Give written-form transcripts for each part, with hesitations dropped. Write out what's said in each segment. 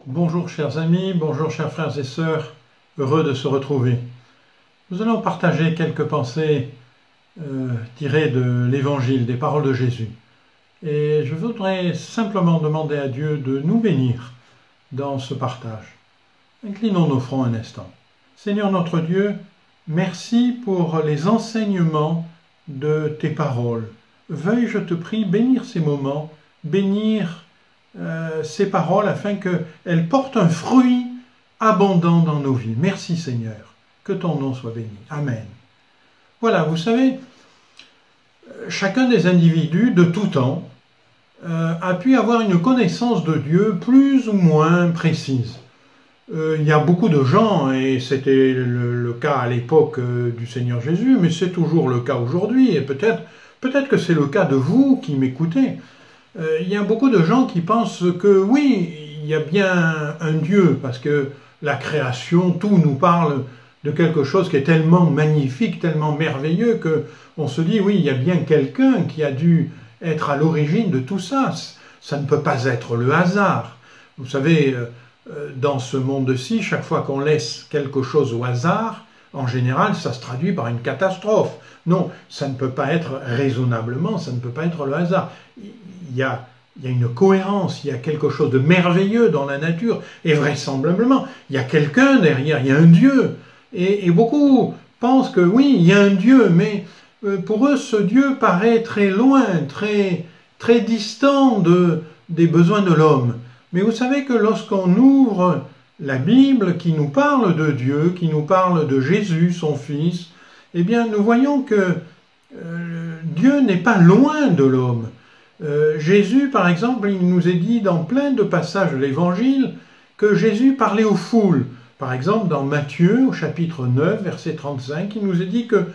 Bonjour chers amis, bonjour chers frères et sœurs, heureux de se retrouver. Nous allons partager quelques pensées tirées de l'Évangile, des paroles de Jésus. Et je voudrais simplement demander à Dieu de nous bénir dans ce partage. Inclinons nos fronts un instant. Seigneur notre Dieu, merci pour les enseignements de tes paroles. Veuille, je te prie, bénir ces moments, bénir ces paroles afin qu'elles portent un fruit abondant dans nos vies. Merci Seigneur, que ton nom soit béni. Amen. Voilà, vous savez, chacun des individus de tout temps a pu avoir une connaissance de Dieu plus ou moins précise. Il y a beaucoup de gens, et c'était le cas à l'époque du Seigneur Jésus, mais c'est toujours le cas aujourd'hui, et peut-être que c'est le cas de vous qui m'écoutez. Il y a beaucoup de gens qui pensent que oui, il y a bien un Dieu, parce que la création, tout nous parle de quelque chose qui est tellement magnifique, tellement merveilleux, qu'on se dit oui, il y a bien quelqu'un qui a dû être à l'origine de tout ça. Ça ne peut pas être le hasard. Vous savez, dans ce monde-ci, chaque fois qu'on laisse quelque chose au hasard, en général, ça se traduit par une catastrophe. Non, ça ne peut pas être raisonnablement, ça ne peut pas être le hasard. Il y a une cohérence, il y a quelque chose de merveilleux dans la nature, et vraisemblablement, il y a quelqu'un derrière, il y a un Dieu. Et beaucoup pensent que oui, il y a un Dieu, mais pour eux, ce Dieu paraît très loin, très distant des besoins de l'homme. Mais vous savez que lorsqu'on ouvre la Bible qui nous parle de Dieu, qui nous parle de Jésus, son Fils, eh bien nous voyons que Dieu n'est pas loin de l'homme. Jésus, par exemple, il nous est dit dans plein de passages de l'Évangile que Jésus parlait aux foules. Par exemple, dans Matthieu, au chapitre 9, verset 35, il nous est dit que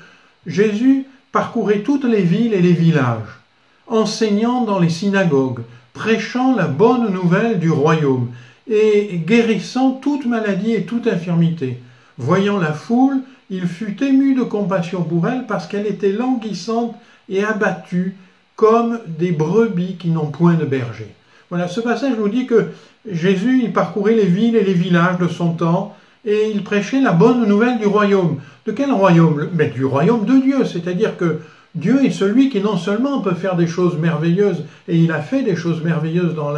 Jésus parcourait toutes les villes et les villages, enseignant dans les synagogues, prêchant la bonne nouvelle du royaume et guérissant toute maladie et toute infirmité. Voyant la foule, il fut ému de compassion pour elle parce qu'elle était languissante et abattue comme des brebis qui n'ont point de berger. Voilà, ce passage nous dit que Jésus, il parcourait les villes et les villages de son temps et il prêchait la bonne nouvelle du royaume. De quel royaume? Mais du royaume de Dieu, c'est-à-dire que Dieu est celui qui non seulement peut faire des choses merveilleuses, et il a fait des choses merveilleuses dans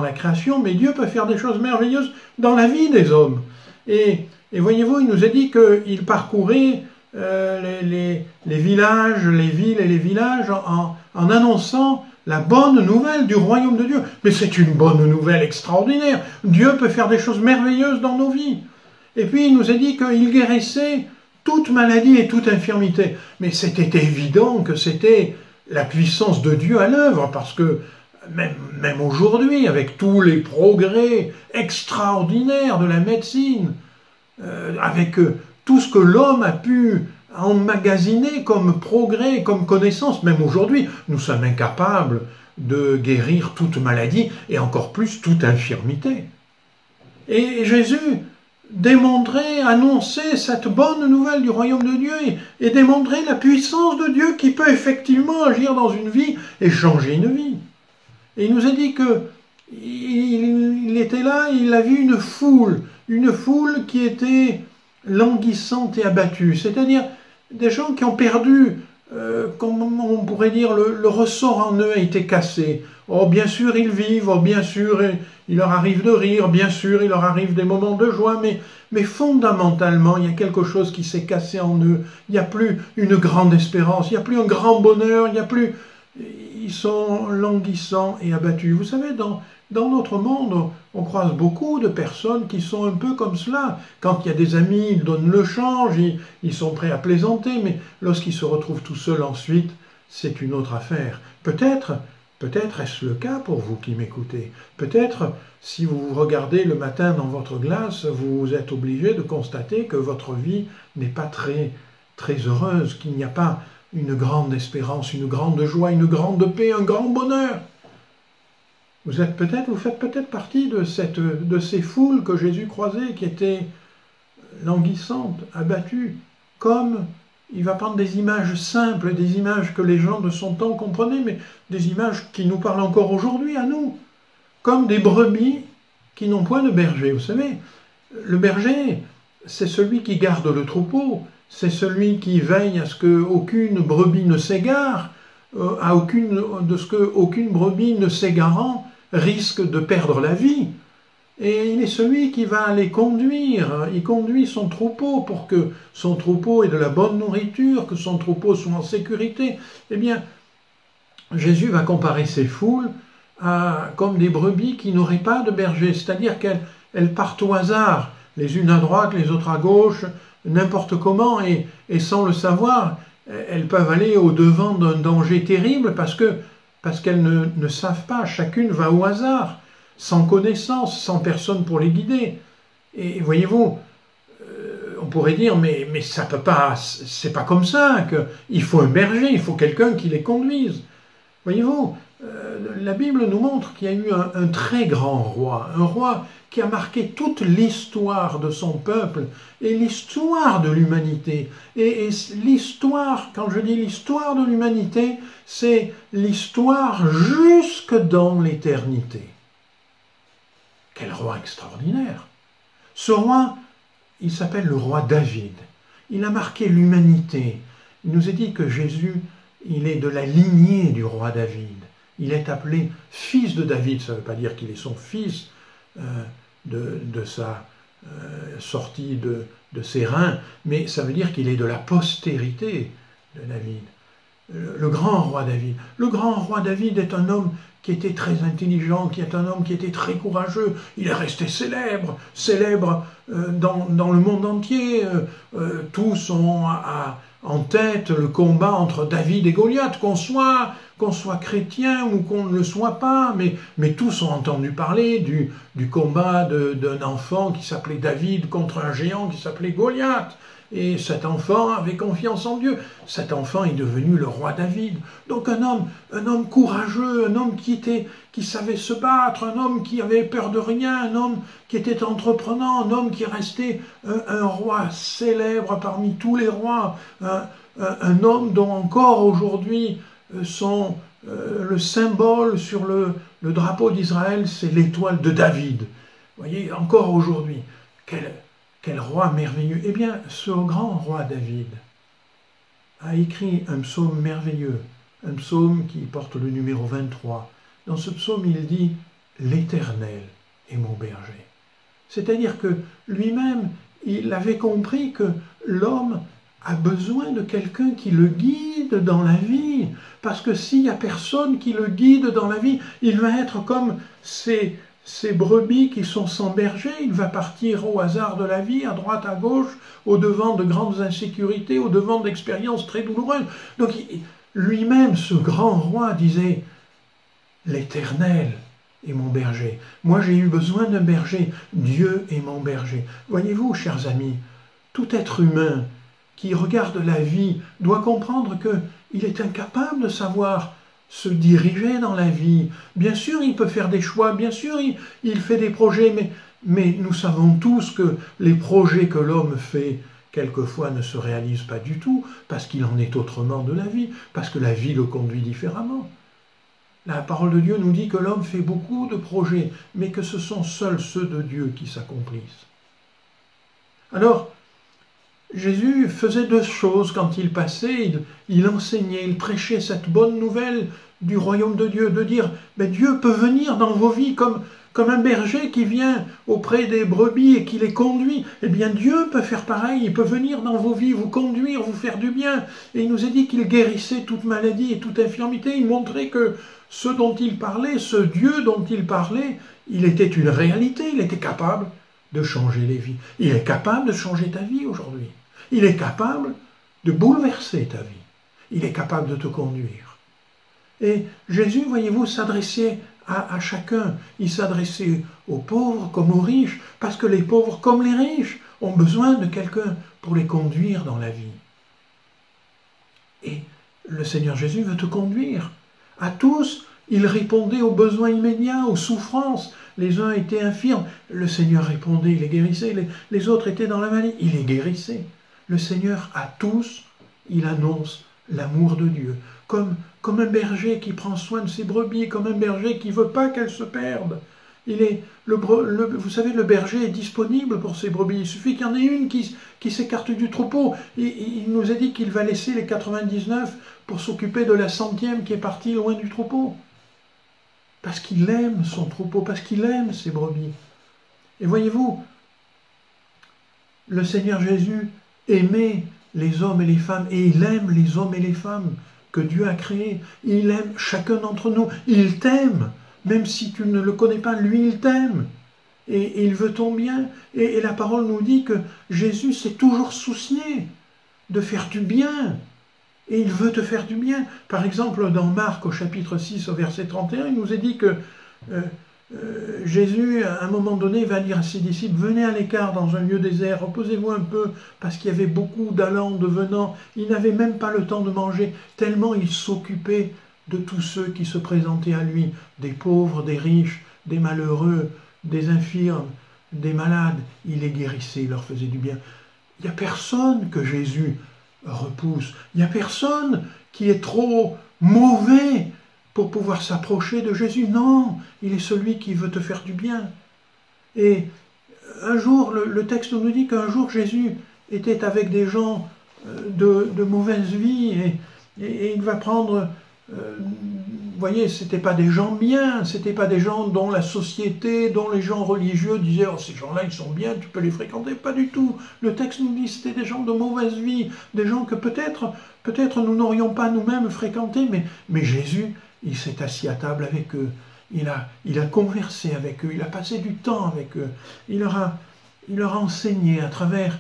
la création, mais Dieu peut faire des choses merveilleuses dans la vie des hommes. Et voyez-vous, il nous a dit qu'il parcourait les villages, les villes et les villages en annonçant la bonne nouvelle du royaume de Dieu. Mais c'est une bonne nouvelle extraordinaire. Dieu peut faire des choses merveilleuses dans nos vies. Et puis il nous a dit qu'il guérissait toute maladie et toute infirmité. Mais c'était évident que c'était la puissance de Dieu à l'œuvre, parce que même aujourd'hui, avec tous les progrès extraordinaires de la médecine, avec tout ce que l'homme a pu emmagasiner comme progrès, comme connaissance, même aujourd'hui, nous sommes incapables de guérir toute maladie et encore plus toute infirmité. Et Jésus démontrait, annonçait cette bonne nouvelle du royaume de Dieu et démontrait la puissance de Dieu qui peut effectivement agir dans une vie et changer une vie. Et il nous a dit que il était là, il a vu une foule qui était languissante et abattue, c'est-à-dire des gens qui ont perdu, comment on pourrait dire, le ressort en eux a été cassé. Oh, bien sûr, ils vivent, oh, bien sûr, il leur arrive de rire, bien sûr, il leur arrive des moments de joie, mais fondamentalement, il y a quelque chose qui s'est cassé en eux. Il n'y a plus une grande espérance, il n'y a plus un grand bonheur, il n'y a plus... Ils sont languissants et abattus. Vous savez, dans notre monde, on croise beaucoup de personnes qui sont un peu comme cela. Quand il y a des amis, ils donnent le change, ils sont prêts à plaisanter, mais lorsqu'ils se retrouvent tout seuls ensuite, c'est une autre affaire. Peut-être est-ce le cas pour vous qui m'écoutez. Peut-être, si vous vous regardez le matin dans votre glace, vous êtes obligé de constater que votre vie n'est pas très heureuse, qu'il n'y a pas une grande espérance, une grande joie, une grande paix, un grand bonheur. Vous faites peut-être partie de ces foules que Jésus croisait, qui étaient languissantes, abattues, comme il va prendre des images simples, des images que les gens de son temps comprenaient, mais des images qui nous parlent encore aujourd'hui à nous, comme des brebis qui n'ont point de berger. Vous savez, le berger, c'est celui qui garde le troupeau, c'est celui qui veille à ce qu'aucune brebis ne s'égare, de ce qu'aucune brebis ne s'égarant risque de perdre la vie. Et il est celui qui va les conduire, il conduit son troupeau pour que son troupeau ait de la bonne nourriture, que son troupeau soit en sécurité. Eh bien, Jésus va comparer ces foules comme des brebis qui n'auraient pas de berger, c'est-à-dire qu'elles partent au hasard, les unes à droite, les autres à gauche, n'importe comment, et sans le savoir, elles peuvent aller au-devant d'un danger terrible parce qu'elles ne savent pas, chacune va au hasard, sans connaissance, sans personne pour les guider. Et voyez-vous, on pourrait dire, mais ça peut pas, c'est pas comme ça, il faut un berger, il faut quelqu'un qui les conduise. Voyez-vous, la Bible nous montre qu'il y a eu un très grand roi, un roi qui a marqué toute l'histoire de son peuple et l'histoire de l'humanité. Et l'histoire, quand je dis l'histoire de l'humanité, c'est l'histoire jusque dans l'éternité. Quel roi extraordinaire! Ce roi, il s'appelle le roi David. Il a marqué l'humanité. Il nous est dit que Jésus, il est de la lignée du roi David. Il est appelé fils de David. Ça ne veut pas dire qu'il est son fils de sa sortie de ses reins, mais ça veut dire qu'il est de la postérité de David. Le grand roi David. Le grand roi David est un homme qui était très intelligent, qui est un homme qui était très courageux. Il est resté célèbre dans le monde entier. Tous ont en tête le combat entre David et Goliath, qu'on soit chrétien ou qu'on ne le soit pas, mais tous ont entendu parler du combat d'un enfant qui s'appelait David contre un géant qui s'appelait Goliath. Et cet enfant avait confiance en Dieu. Cet enfant est devenu le roi David. Donc un homme courageux, un homme qui savait se battre, un homme qui avait peur de rien, un homme qui était entreprenant, un homme qui restait un roi célèbre parmi tous les rois, un homme dont encore aujourd'hui le symbole sur le drapeau d'Israël, c'est l'étoile de David. Vous voyez, encore aujourd'hui, quel roi merveilleux! Eh bien, ce grand roi David a écrit un psaume merveilleux, un psaume qui porte le numéro 23. Dans ce psaume, il dit « L'Éternel est mon berger ». C'est-à-dire que lui-même, il avait compris que l'homme a besoin de quelqu'un qui le guide dans la vie. Parce que s'il n'y a personne qui le guide dans la vie, il va être comme ces brebis qui sont sans berger, il va partir au hasard de la vie, à droite, à gauche, au-devant de grandes insécurités, au-devant d'expériences très douloureuses. Donc lui-même, ce grand roi, disait « L'Éternel est mon berger. Moi, j'ai eu besoin d'un berger. Dieu est mon berger. » Voyez-vous, chers amis, tout être humain qui regarde la vie doit comprendre qu'il est incapable de savoir se diriger dans la vie. Bien sûr, il peut faire des choix, bien sûr, il fait des projets, mais nous savons tous que les projets que l'homme fait, quelquefois, ne se réalisent pas du tout, parce qu'il en est autrement de la vie, parce que la vie le conduit différemment. La parole de Dieu nous dit que l'homme fait beaucoup de projets, mais que ce sont seuls ceux de Dieu qui s'accomplissent. Alors, Jésus faisait deux choses quand il passait, il enseignait, il prêchait cette bonne nouvelle du royaume de Dieu, de dire « Dieu peut venir dans vos vies comme un berger qui vient auprès des brebis et qui les conduit. Eh bien Dieu peut faire pareil, il peut venir dans vos vies, vous conduire, vous faire du bien. » Et il nous a dit qu'il guérissait toute maladie et toute infirmité, il montrait que ce dont il parlait, ce Dieu dont il parlait, il était une réalité, il était capable de changer les vies. Il est capable de changer ta vie aujourd'hui. Il est capable de bouleverser ta vie. Il est capable de te conduire. Et Jésus, voyez-vous, s'adressait à chacun. Il s'adressait aux pauvres comme aux riches, parce que les pauvres comme les riches ont besoin de quelqu'un pour les conduire dans la vie. Et le Seigneur Jésus veut te conduire. À tous, il répondait aux besoins immédiats, aux souffrances. Les uns étaient infirmes, le Seigneur répondait, il les guérissait. Les autres étaient dans la maladie, il les guérissait. Le Seigneur, à tous, il annonce l'amour de Dieu, comme un berger qui prend soin de ses brebis, comme un berger qui ne veut pas qu'elles se perdent, Vous savez, le berger est disponible pour ses brebis. Il suffit qu'il y en ait une qui s'écarte du troupeau. Il nous a dit qu'il va laisser les 99 pour s'occuper de la 100e qui est partie loin du troupeau. Parce qu'il aime son troupeau, parce qu'il aime ses brebis. Et voyez-vous, le Seigneur Jésus aimait les hommes et les femmes, et il aime les hommes et les femmes que Dieu a créés. Il aime chacun d'entre nous. Il t'aime. Même si tu ne le connais pas, lui, il t'aime. Et il veut ton bien. Et la parole nous dit que Jésus s'est toujours soucié de faire du bien. Et il veut te faire du bien. Par exemple, dans Marc, au chapitre 6, au verset 31, il nous est dit que Jésus, à un moment donné, va dire à ses disciples, venez à l'écart dans un lieu désert, reposez-vous un peu, parce qu'il y avait beaucoup d'allants, de venants. Il n'avait même pas le temps de manger, tellement il s'occupait de tous ceux qui se présentaient à lui, des pauvres, des riches, des malheureux, des infirmes, des malades. Il les guérissait, il leur faisait du bien. Il n'y a personne que Jésus repousse. Il n'y a personne qui est trop mauvais pour pouvoir s'approcher de Jésus. Non, il est celui qui veut te faire du bien. Et un jour, le texte nous dit qu'un jour Jésus était avec des gens de mauvaise vie et il va prendre... vous voyez, c'était pas des gens bien, c'était pas des gens dont la société, dont les gens religieux disaient oh, ces gens-là ils sont bien, tu peux les fréquenter, pas du tout. Le texte nous dit c'était des gens de mauvaise vie, des gens que peut-être nous n'aurions pas nous-mêmes fréquentés, mais Jésus, il s'est assis à table avec eux, il a conversé avec eux, il a passé du temps avec eux, il leur a enseigné à travers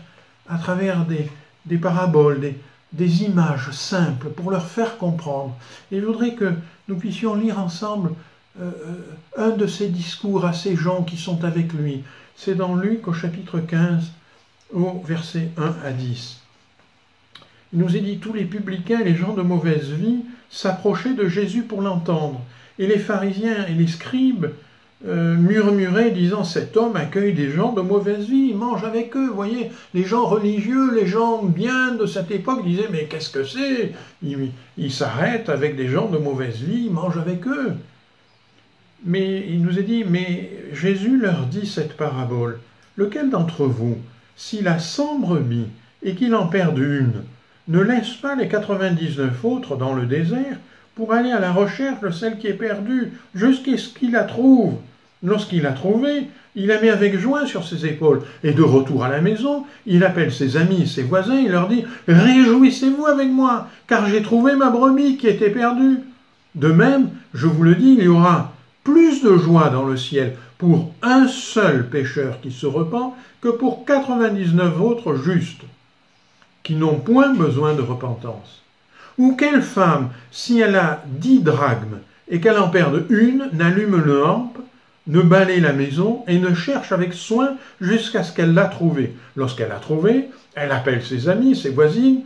des paraboles, des images simples pour leur faire comprendre. Et je voudrais que nous puissions lire ensemble un de ces discours à ces gens qui sont avec lui. C'est dans Luc au chapitre 15, au verset 1 à 10. Il nous est dit, tous les publicains et les gens de mauvaise vie s'approchaient de Jésus pour l'entendre. Et les pharisiens et les scribes murmuraient, disant, cet homme accueille des gens de mauvaise vie, il mange avec eux. Vous voyez, les gens religieux, les gens bien de cette époque disaient, mais qu'est-ce que c'est? Il s'arrête avec des gens de mauvaise vie, il mange avec eux. Mais il nous est dit, mais Jésus leur dit cette parabole. Lequel d'entre vous, s'il a 100 brebis et qu'il en perde une, ne laisse pas les 99 autres dans le désert pour aller à la recherche de celle qui est perdue, jusqu'à ce qu'il la trouve. Lorsqu'il l'a trouvée, il la met avec joie sur ses épaules. Et de retour à la maison, il appelle ses amis et ses voisins, il leur dit « Réjouissez-vous avec moi, car j'ai trouvé ma brebis qui était perdue. » De même, je vous le dis, il y aura plus de joie dans le ciel pour un seul pécheur qui se repent que pour 99 autres justes, qui n'ont point besoin de repentance. Ou quelle femme, si elle a 10 drachmes et qu'elle en perde une, n'allume une lampe, ne balaye la maison et ne cherche avec soin jusqu'à ce qu'elle l'a trouvée. Lorsqu'elle l'a trouvée, elle appelle ses amis, ses voisines,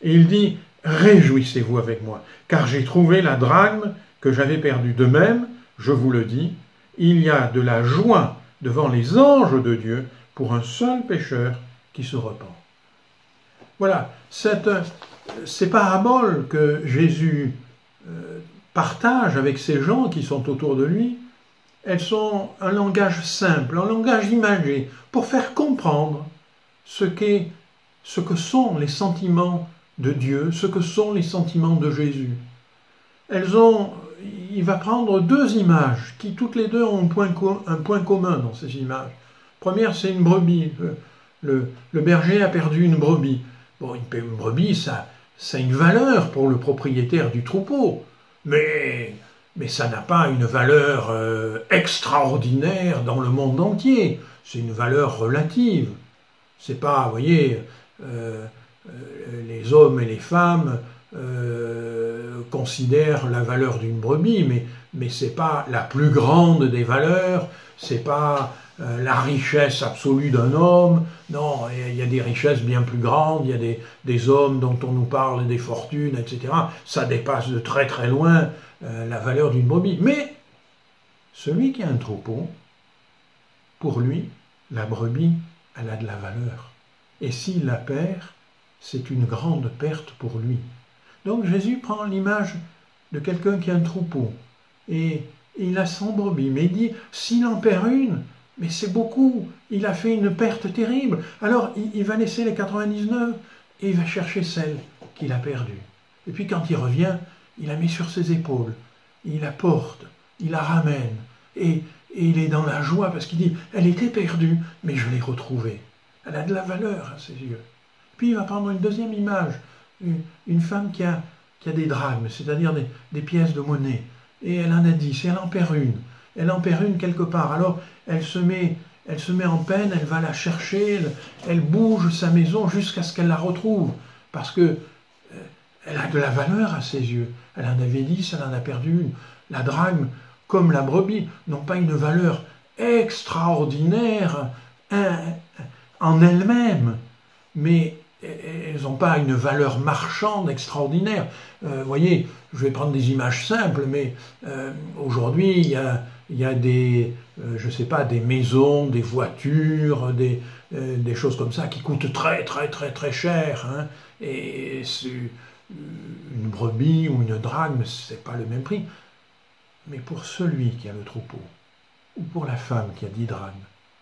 et il dit « Réjouissez-vous avec moi, car j'ai trouvé la drachme que j'avais perdue. De même, je vous le dis, il y a de la joie devant les anges de Dieu pour un seul pécheur qui se repent. » Voilà, ces paraboles que Jésus partage avec ces gens qui sont autour de lui, elles sont un langage simple, un langage imagé, pour faire comprendre ce que sont les sentiments de Dieu, ce que sont les sentiments de Jésus. Il va prendre 2 images qui toutes les deux ont un point commun dans ces images. Première, c'est une brebis. Le berger a perdu une brebis. Bon, une brebis, ça a une valeur pour le propriétaire du troupeau, mais ça n'a pas une valeur extraordinaire dans le monde entier. C'est une valeur relative. C'est pas, vous voyez, les hommes et les femmes considèrent la valeur d'une brebis, mais c'est pas la plus grande des valeurs, c'est pas la richesse absolue d'un homme. Non, il y a des richesses bien plus grandes, il y a des hommes dont on nous parle, des fortunes, etc. Ça dépasse de très très loin la valeur d'une brebis. Mais celui qui a un troupeau, pour lui, la brebis, elle a de la valeur. Et s'il la perd, c'est une grande perte pour lui. Donc Jésus prend l'image de quelqu'un qui a un troupeau. Et et il a 100 brebis. Mais il dit, s'il en perd une, mais c'est beaucoup, il a fait une perte terrible. Alors il va laisser les 99 et il va chercher celle qu'il a perdue. Et puis quand il revient, il la met sur ses épaules, il la porte, il la ramène, et il est dans la joie parce qu'il dit, elle était perdue, mais je l'ai retrouvée. Elle a de la valeur à ses yeux. Puis il va prendre une deuxième image, une femme qui a des drachmes, c'est-à-dire des pièces de monnaie, et elle en a 10, et elle en perd une. Elle en perd une quelque part. Alors elle se met en peine, elle va la chercher, elle bouge sa maison jusqu'à ce qu'elle la retrouve, parce que elle a de la valeur à ses yeux. Elle en avait 10, elle en a perdu une. La drachme, comme la brebis, n'ont pas une valeur extraordinaire en elles-mêmes, mais elles n'ont pas une valeur marchande extraordinaire. Vous voyez, je vais prendre des images simples, mais aujourd'hui, il y a des, je sais pas, des maisons, des voitures, des choses comme ça qui coûtent très, très, très, très cher. Hein, et une brebis ou une drachme, c'est pas le même prix. Mais pour celui qui a le troupeau, ou pour la femme qui a 10 drachmes,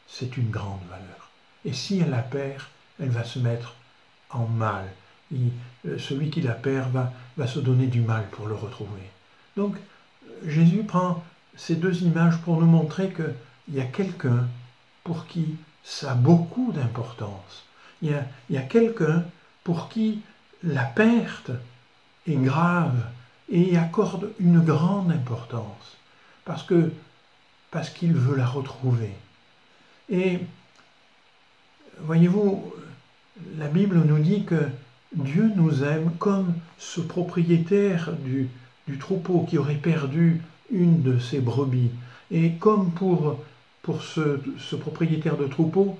c'est une grande valeur. Et si elle la perd, elle va se mettre en mal. Celui qui la perd va se donner du mal pour le retrouver. Donc, Jésus prend ces deux images pour nous montrer qu'il y a quelqu'un pour qui ça a beaucoup d'importance. Il y a quelqu'un pour qui la perte est grave et y accorde une grande importance, parce qu'il veut la retrouver. Et voyez-vous, la Bible nous dit que Dieu nous aime comme ce propriétaire du troupeau qui aurait perdu une de ses brebis. Et comme pour ce propriétaire de troupeau,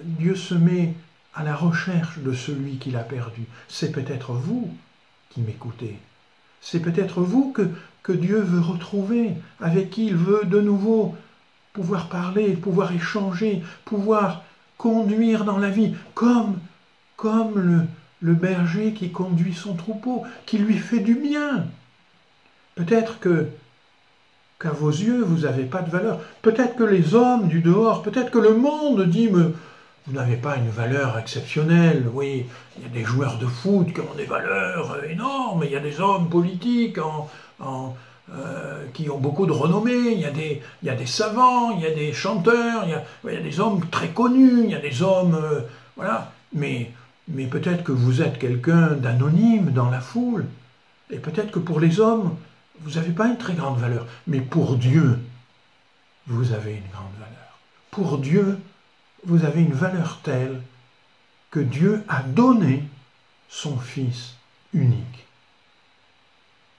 Dieu se met à la recherche de celui qu'il a perdu. C'est peut-être vous qui m'écoutez. C'est peut-être vous que Dieu veut retrouver, avec qui il veut de nouveau pouvoir parler, pouvoir échanger, pouvoir conduire dans la vie, comme le berger qui conduit son troupeau, qui lui fait du bien. Peut-être qu'à vos yeux, vous n'avez pas de valeur. Peut-être que les hommes du dehors, peut-être que le monde dit, mais vous n'avez pas une valeur exceptionnelle. Oui, il y a des joueurs de foot qui ont des valeurs énormes, il y a des hommes politiques qui ont beaucoup de renommée, il y a des savants, il y a des chanteurs, il y a des hommes très connus, il y a des hommes... voilà. Mais peut-être que vous êtes quelqu'un d'anonyme dans la foule, et peut-être que pour les hommes, vous n'avez pas une très grande valeur, mais pour Dieu, vous avez une grande valeur. Pour Dieu, vous avez une valeur telle que Dieu a donné son Fils unique.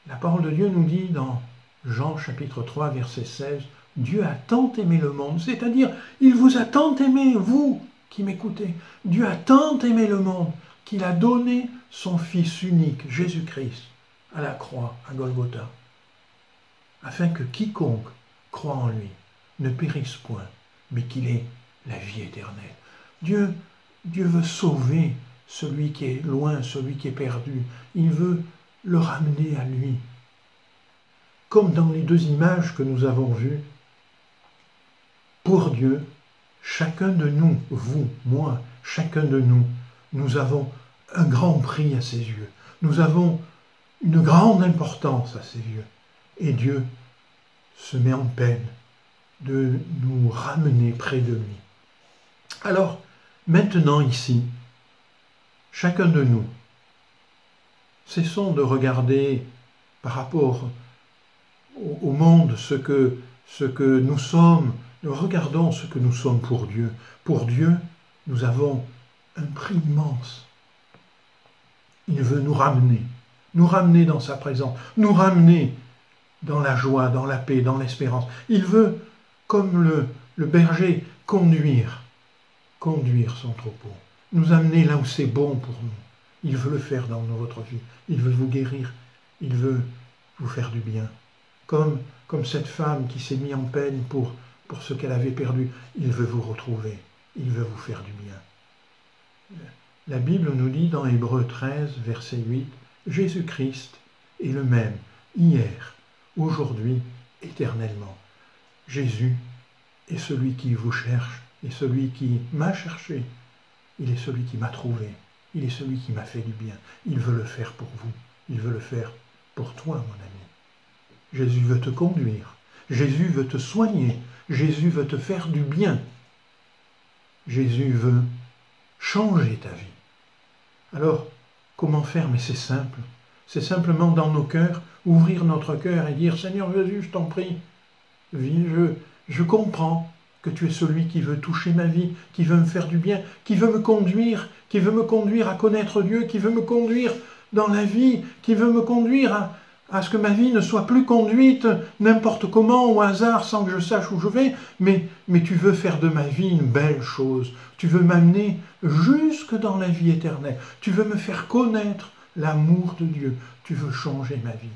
La parole de Dieu nous dit dans Jean chapitre 3, verset 16, « Dieu a tant aimé le monde », c'est-à-dire, il vous a tant aimé, vous qui m'écoutez. Dieu a tant aimé le monde qu'il a donné son Fils unique, Jésus-Christ, à la croix, à Golgotha, afin que quiconque croit en lui ne périsse point, mais qu'il ait la vie éternelle. Dieu veut sauver celui qui est loin, celui qui est perdu. Il veut le ramener à lui. Comme dans les deux images que nous avons vues, pour Dieu, chacun de nous, vous, moi, chacun de nous, nous avons un grand prix à ses yeux. Nous avons une grande importance à ses yeux. Et Dieu se met en peine de nous ramener près de lui. Alors, maintenant ici, chacun de nous, cessons de regarder par rapport au monde ce que nous sommes. Nous regardons ce que nous sommes pour Dieu. Pour Dieu, nous avons un prix immense. Il veut nous ramener dans sa présence, nous ramener dans la joie, dans la paix, dans l'espérance. Il veut, comme le berger, conduire son troupeau, nous amener là où c'est bon pour nous. Il veut le faire dans votre vie. Il veut vous guérir. Il veut vous faire du bien. Comme cette femme qui s'est mise en peine pour ce qu'elle avait perdu. Il veut vous retrouver. Il veut vous faire du bien. La Bible nous dit dans Hébreux 13, verset 8, « Jésus-Christ est le même hier, aujourd'hui éternellement. Jésus est celui qui vous cherche, et celui qui m'a cherché. Il est celui qui m'a trouvé. Il est celui qui m'a fait du bien. Il veut le faire pour vous. Il veut le faire pour toi, mon ami. Jésus veut te conduire. Jésus veut te soigner. Jésus veut te faire du bien. Jésus veut changer ta vie. Alors, comment faire? Mais c'est simple. C'est simplement dans nos cœurs, ouvrir notre cœur et dire « Seigneur Jésus, je t'en prie, je comprends que tu es celui qui veut toucher ma vie, qui veut me faire du bien, qui veut me conduire à connaître Dieu, qui veut me conduire dans la vie, qui veut me conduire à ce que ma vie ne soit plus conduite n'importe comment, au hasard, sans que je sache où je vais, mais tu veux faire de ma vie une belle chose. Tu veux m'amener jusque dans la vie éternelle. Tu veux me faire connaître l'amour de Dieu. Tu veux changer ma vie.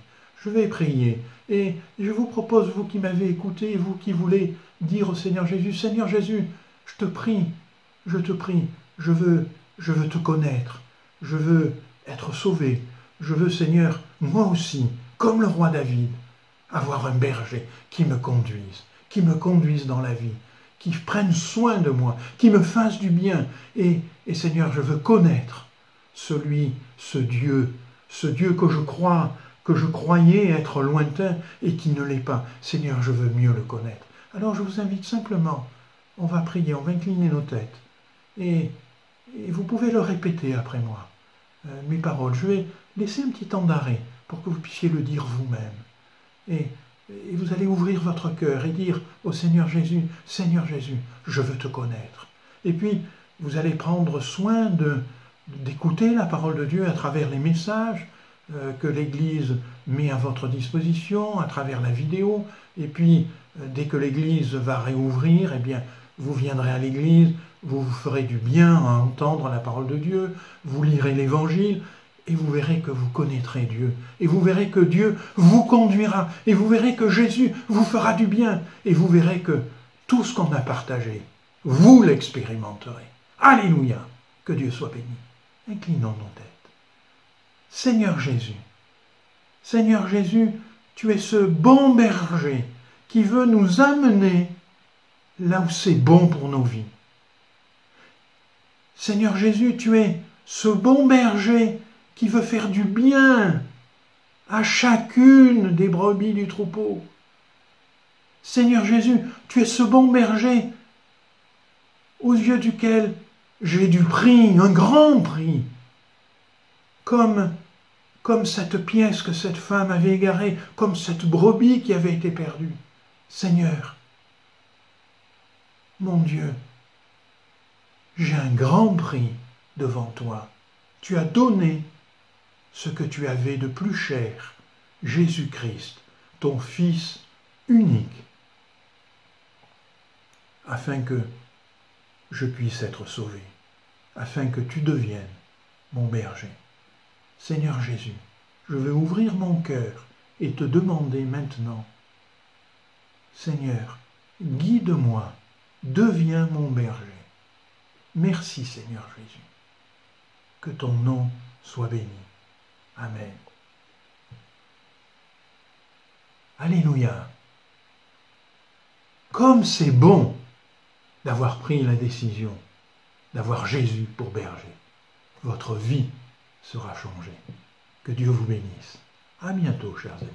Je vais prier et je vous propose, vous qui m'avez écouté, vous qui voulez dire au Seigneur Jésus, Seigneur Jésus, je te prie, je veux te connaître, je veux être sauvé, je veux, Seigneur, moi aussi, comme le roi David, avoir un berger qui me conduise dans la vie, qui prenne soin de moi, qui me fasse du bien. Et Seigneur, je veux connaître ce Dieu que je croyais être lointain et qui ne l'est pas. Seigneur, je veux mieux le connaître. Alors je vous invite simplement, on va prier, on va incliner nos têtes. Et vous pouvez le répéter après moi, mes paroles. Je vais laisser un petit temps d'arrêt pour que vous puissiez le dire vous-même. Et vous allez ouvrir votre cœur et dire au Seigneur Jésus, je veux te connaître. Et puis, vous allez prendre soin d'écouter la parole de Dieu à travers les messages que l'Église met à votre disposition, à travers la vidéo. Et puis, dès que l'Église va réouvrir, eh bien, vous viendrez à l'Église, vous vous ferez du bien à entendre la parole de Dieu, vous lirez l'Évangile, et vous verrez que vous connaîtrez Dieu, et vous verrez que Dieu vous conduira, et vous verrez que Jésus vous fera du bien, et vous verrez que tout ce qu'on a partagé, vous l'expérimenterez. Alléluia! Que Dieu soit béni. Inclinons nos têtes. Seigneur Jésus, tu es ce bon berger qui veut nous amener là où c'est bon pour nos vies. Seigneur Jésus, tu es ce bon berger qui veut faire du bien à chacune des brebis du troupeau. Seigneur Jésus, tu es ce bon berger aux yeux duquel j'ai du prix, un grand prix, comme cette pièce que cette femme avait égarée, comme cette brebis qui avait été perdue. Seigneur, mon Dieu, j'ai un grand prix devant toi. Tu as donné ce que tu avais de plus cher, Jésus-Christ, ton Fils unique, afin que je puisse être sauvé, afin que tu deviennes mon berger. Seigneur Jésus, je vais ouvrir mon cœur et te demander maintenant, Seigneur, guide-moi, deviens mon berger. Merci Seigneur Jésus. Que ton nom soit béni. Amen. Alléluia. Comme c'est bon d'avoir pris la décision d'avoir Jésus pour berger. Votre vie sera changée. Que Dieu vous bénisse. À bientôt, chers amis.